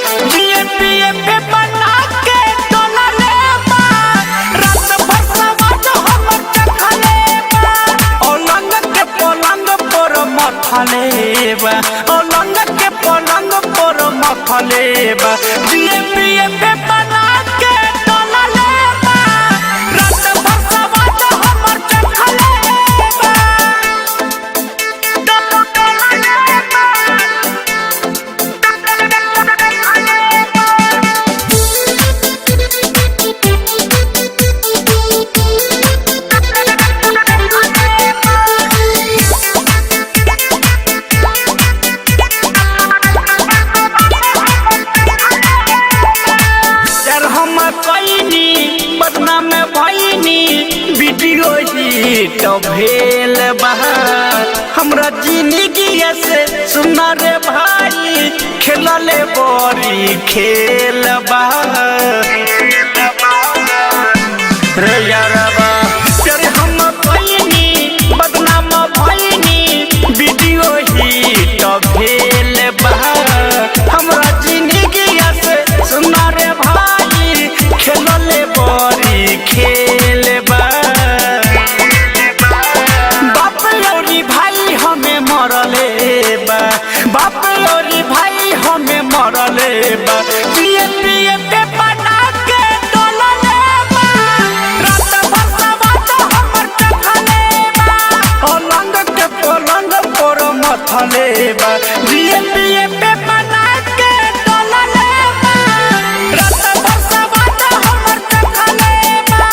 जिए पिए पे बना के डोला ले बा रात भर सवाद हमर चखले बा ओलंग के पलंग पर मथले बा ओलंग के पलंग पर मथले बा जिए पिए पे बना के डोला ले बा रात भर सवाद हमर चखले बा बदनाम भईनी वीडियो हिट भेल बा हमरा जिंदगी से सुना रे भाई खेलले बड़ी खेल बा रे यारबा तेरे हम भईनी बदनाम भईनी वीडियो हिट भेल बा हमरा जिंदगी से सुना रे भाई खेलले बड़ी खेल बा बाप लौरी भाई हमें मरले बा बाप लौरी भाई हमें मरले बा पिए पिए पे बना के डोलले बा रात भर सवाद हमर चखले बा ओलंग के पलंग पर मथले बा पिए पिए पे बना के डोलले बा रात भर सवाद हमर चखले बा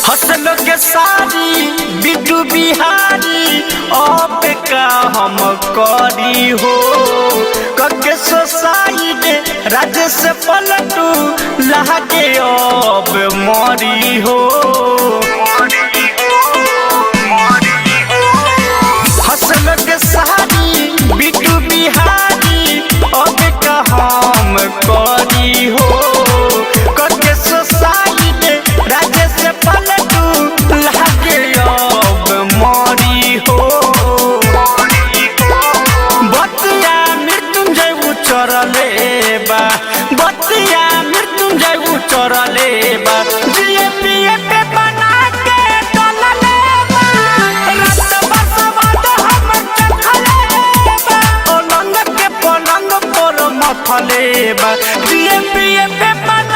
हंसलो के सारी बिट्टू बिहारी अब का हम करी हो कके सोसाइड राजेश पलटू लहके अब मरी हो हंसलो के सारी बिट्टू बिहारी अब का हम करी हो कके सोसाइड राजेश पलटू लहके अब मरी हो बतिया मृत्युंजय चरले बा बतिया मृत्युंजय चरले बा जिए पिए पे बना के डोलले बा रात भर सवाद हमर चखले बा ओलंग के पलंग पर मथले बा जिए पिए पे बना